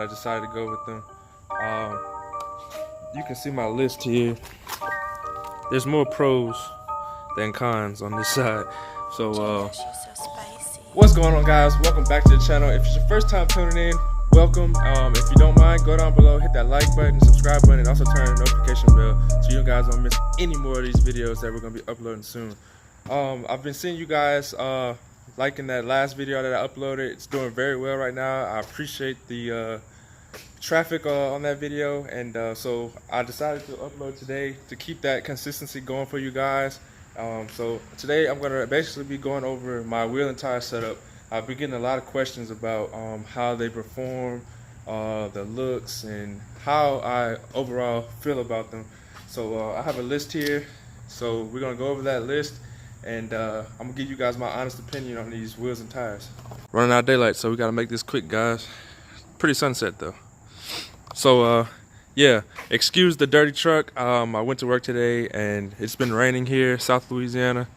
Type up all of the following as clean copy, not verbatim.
I decided to go with them. You can see my list here. There's more pros than cons on this side. So what's going on, guys? Welcome back to the channel. If it's your first time tuning in, welcome. If you don't mind, go down below, hit that like button, subscribe button, and also turn the notification bell so you guys don't miss any more of these videos that we're gonna be uploading soon. I've been seeing you guys liking that last video that I uploaded. It's doing very well right now. I appreciate the traffic on that video, and so I decided to upload today to keep that consistency going for you guys. So today I'm gonna basically be going over my wheel and tire setup. I've been getting a lot of questions about how they perform, the looks, and how I overall feel about them. So I have a list here, so we're gonna go over that list, and I'm gonna give you guys my honest opinion on these wheels and tires. Running out of daylight, so we gotta make this quick, guys. Pretty sunset though. So yeah, excuse the dirty truck. I went to work today and it's been raining here, South Louisiana,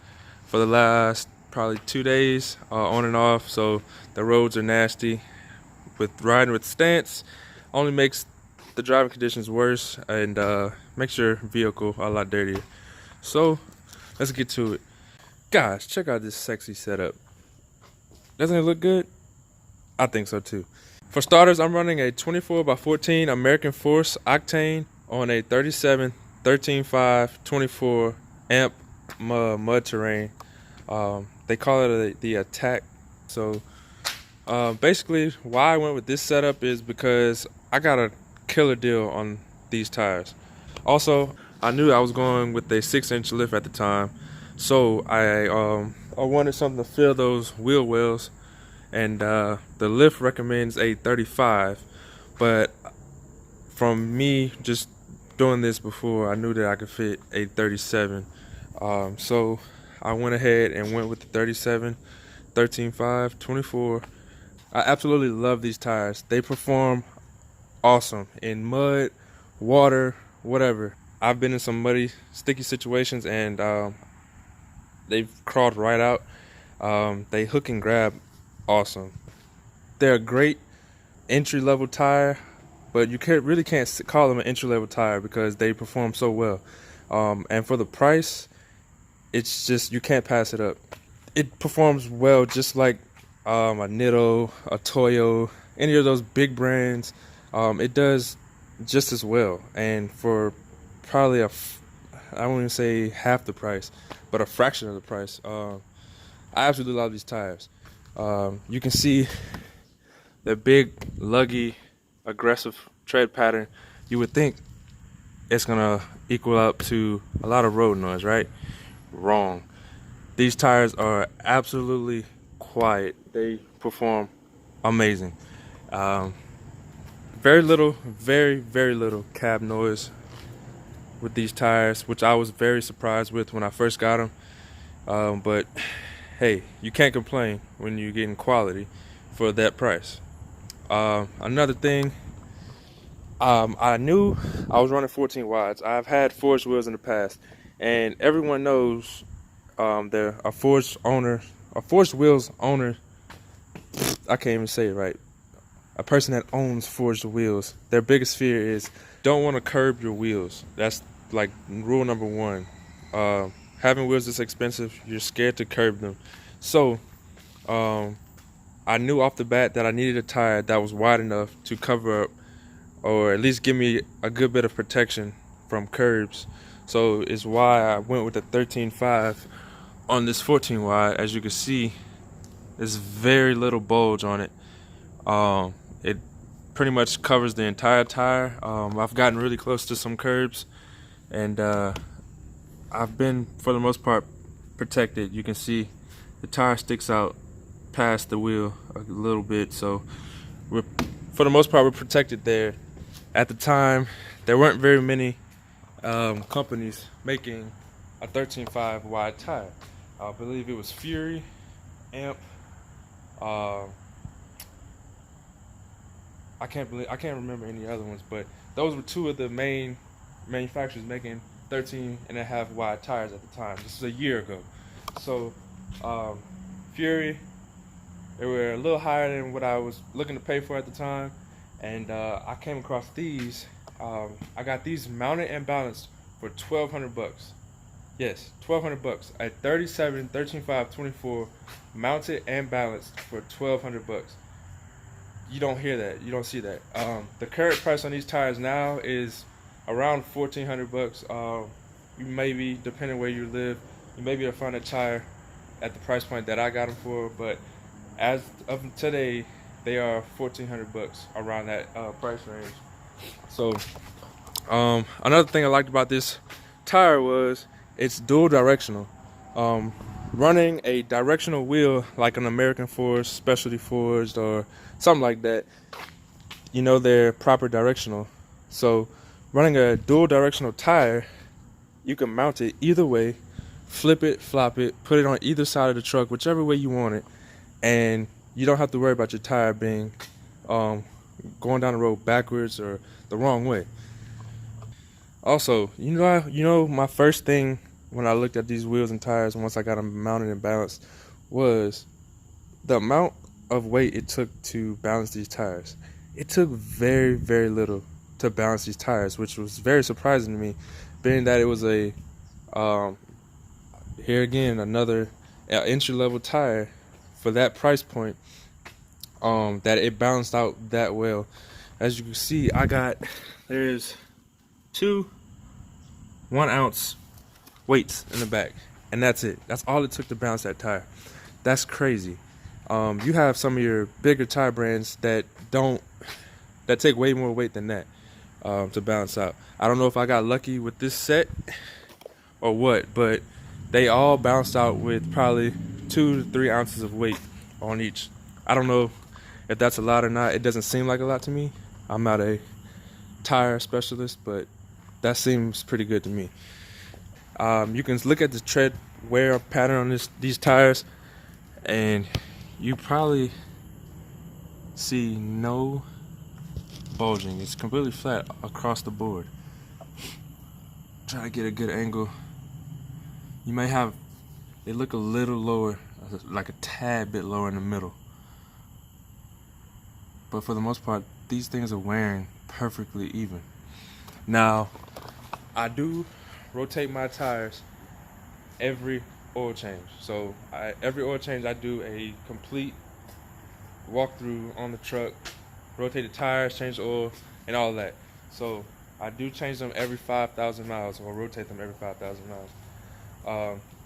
for the last probably 2 days, on and off. So the roads are nasty. With riding with stance, only makes the driving conditions worse and makes your vehicle a lot dirtier. So let's get to it. Guys, check out this sexy setup. Doesn't it look good? I think so too. For starters, I'm running a 24x14 American Force Octane on a 37x13.5x24 amp mud terrain. They call it the Attack. So basically why I went with this setup is because I got a killer deal on these tires. Also, I knew I was going with a 6-inch lift at the time, so I wanted something to fill those wheel wells. And the lift recommends a 35, but from me just doing this before, I knew that I could fit a 37. So I went ahead and went with the 37 13.5x24. I absolutely love these tires. They perform awesome in mud, water, whatever. I've been in some muddy, sticky situations, and they've crawled right out. They hook and grab awesome. They're a great entry-level tire, but you really can't call them an entry-level tire because they perform so well. And for the price, it's just, you can't pass it up. It performs well just like a Nitto, a Toyo, any of those big brands. It does just as well, and for probably I won't even say half the price, but a fraction of the price. I absolutely love these tires. You can see the big, luggy, aggressive tread pattern. You would think it's gonna equal up to a lot of road noise, right? Wrong. These tires are absolutely quiet. They perform amazing. Very little, very little cab noise with these tires, which I was very surprised with when I first got them. But hey, you can't complain when you're getting quality for that price. Another thing, I knew I was running 14 wides. I've had forged wheels in the past, and everyone knows they're a forged wheels owner. I can't even say it right. A person that owns forged wheels, their biggest fear is don't want to curb your wheels. That's like rule number one. Having wheels this expensive, you're scared to curb them. So I knew off the bat that I needed a tire that was wide enough to cover up, or at least give me a good bit of protection from curbs. So it's why I went with the 13.5 on this 14 wide. As you can see, there's very little bulge on it. It pretty much covers the entire tire. I've gotten really close to some curbs, and I've been, for the most part, protected. You can see the tire sticks out past the wheel a little bit, so for the most part we're protected there. At the time, there weren't very many companies making a 13.5 wide tire. I believe it was Fury, Amp. I can't remember any other ones, but those were two of the main manufacturers making 13.5 wide tires at the time. This is a year ago. So Fury, they were a little higher than what I was looking to pay for at the time, and I came across these. I got these mounted and balanced for 1,200 bucks. Yes, 1,200 bucks at 37, 13.5, 24, mounted and balanced for 1,200 bucks. You don't hear that. You don't see that. The current price on these tires now is around 1,400 bucks. You maybe, depending where you live, you may be able to find a tire at the price point that I got them for, but as of today, they are 1,400 bucks, around that price range. So, another thing I liked about this tire was it's dual directional. Running a directional wheel like an American Forged, Specialty Forged, or something like that, you know they're proper directional. So running a dual directional tire, you can mount it either way, flip it, flop it, put it on either side of the truck, whichever way you want it, and you don't have to worry about your tire being going down the road backwards or the wrong way. Also, you know my first thing when I looked at these wheels and tires once I got them mounted and balanced was the amount of weight it took to balance these tires. It took very, very little to balance these tires, which was very surprising to me, being that it was a here again another entry-level tire for that price point, that it balanced out that well. As you can see, there's two 1 ounce weights in the back, and that's it. That's all it took to balance that tire. That's crazy. You have some of your bigger tire brands that take way more weight than that to balance out. I don't know if I got lucky with this set or what, but they all balanced out with probably 2 to 3 ounces of weight on each. I don't know if that's a lot or not. It doesn't seem like a lot to me. I'm not a tire specialist, but that seems pretty good to me. You can look at the tread wear pattern on these tires, and you probably see no bulging. It's completely flat across the board. Try to get a good angle. You may have, they look a little lower, like a tad bit lower in the middle, but for the most part these things are wearing perfectly even. Now, I do rotate my tires every oil change. So every oil change I do a complete walkthrough on the truck, rotate the tires, change the oil, and all that. So I do change them every 5,000 miles, or rotate them every 5,000 miles.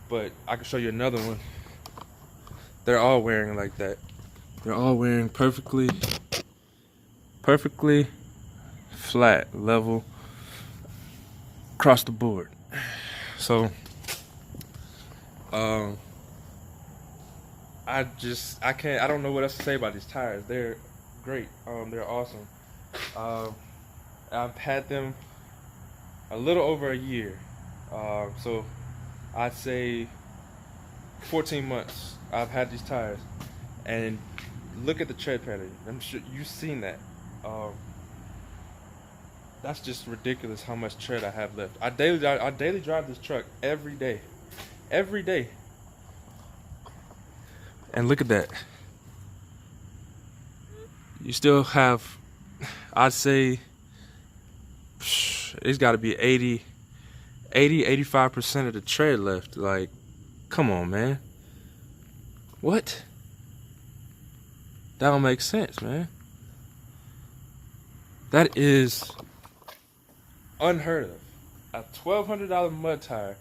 But I can show you another one. They're all wearing like that. They're all wearing perfectly flat, level, across the board. So I don't know what else to say about these tires. They're great. They're awesome. I've had them a little over a year. So I'd say 14 months I've had these tires, and look at the tread pattern. I'm sure you've seen that. That's just ridiculous how much tread I have left. I daily drive this truck every day. And look at that. You still have, I'd say, it's got to be 85% of the tread left. Like, come on, man. What? That don't make sense, man. That is unheard of. A $1,200 mud tire,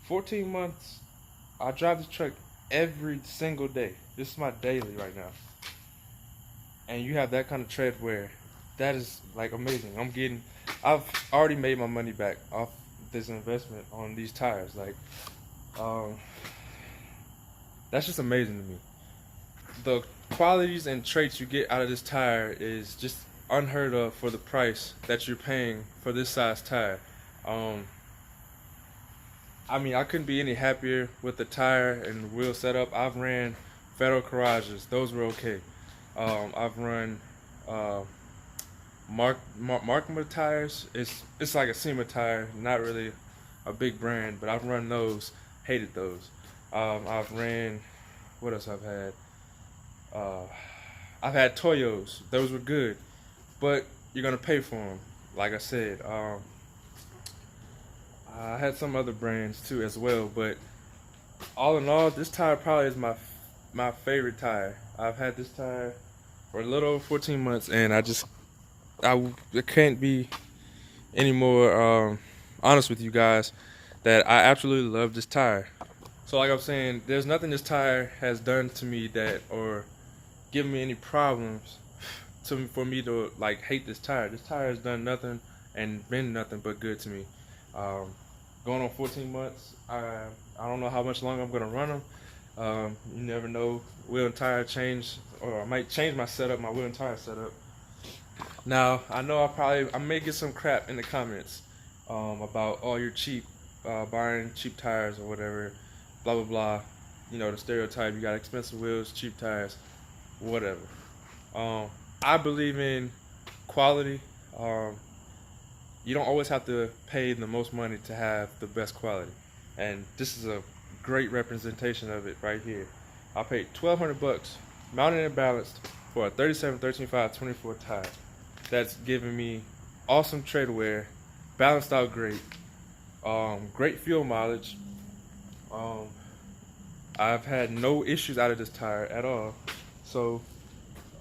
14 months. I drive this truck every single day. This is my daily right now. And you have that kind of tread wear. That is like amazing. I've already made my money back off this investment on these tires. Like, that's just amazing to me. The qualities and traits you get out of this tire is just unheard of for the price that you're paying for this size tire. I mean, I couldn't be any happier with the tire and the wheel setup. I've ran Federal Garages. Those were okay. I've run Markma tires. It's like a SEMA tire, not really a big brand, but I've run those. Hated those. I've ran, what else I've had? I've had Toyos, those were good, but you're gonna pay for them. Like I said, I had some other brands too as well, but all in all, this tire probably is my favorite tire. I've had this tire for a little over 14 months, and I can't be any more honest with you guys that I absolutely love this tire. So like I'm saying, there's nothing this tire has done to me that or given me any problems for me to like hate this tire. This tire has done nothing and been nothing but good to me. Going on 14 months, I don't know how much longer I'm gonna run them. You never know, wheel and tire change, or I might change my setup, my wheel and tire setup. Now, I know I may get some crap in the comments about, oh, you're cheap, buying cheap tires or whatever, blah, blah, blah. You know, the stereotype, you got expensive wheels, cheap tires, whatever. I believe in quality. You don't always have to pay the most money to have the best quality. And this is a great representation of it right here. I paid $1,200 mounted and balanced for a 37x13.5x24 tire. That's giving me awesome tread wear, balanced out great, great fuel mileage. I've had no issues out of this tire at all. So,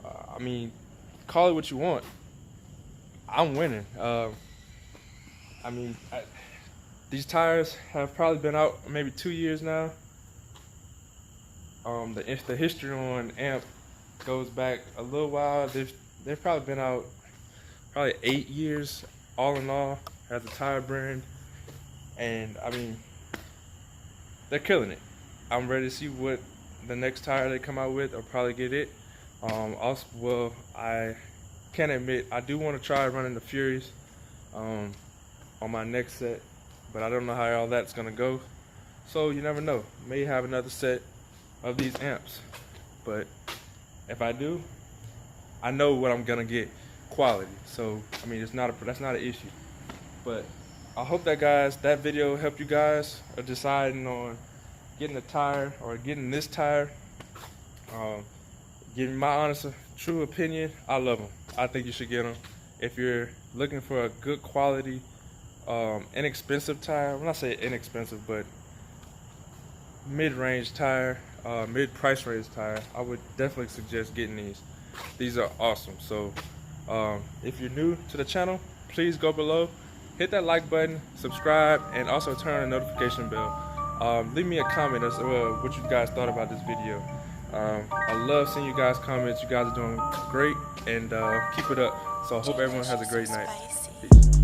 I mean, call it what you want. I'm winning. These tires have probably been out maybe 2 years now. The history on AMP goes back a little while. They've probably been out probably 8 years all in all as a tire brand, and I mean, they're killing it. I'm ready to see what the next tire they come out with. I'll probably get it. Also, well, I can admit I do want to try running the Furies on my next set, but I don't know how all that's gonna go. So you never know. May have another set of these amps, but if I do, I know what I'm gonna get, quality. So I mean, that's not an issue. But I hope that video helped you guys deciding on getting a tire or getting this tire. Giving my honest, true opinion, I love them. I think you should get them. If you're looking for a good quality, inexpensive tire, when I say inexpensive, but mid-range tire, mid-price range tire, I would definitely suggest getting these. These are awesome. So if you're new to the channel, please go below, hit that like button, subscribe, and also turn on the notification bell. Leave me a comment as well what you guys thought about this video. I love seeing you guys' comments. You guys are doing great, and keep it up. So I hope everyone has a great night. Peace.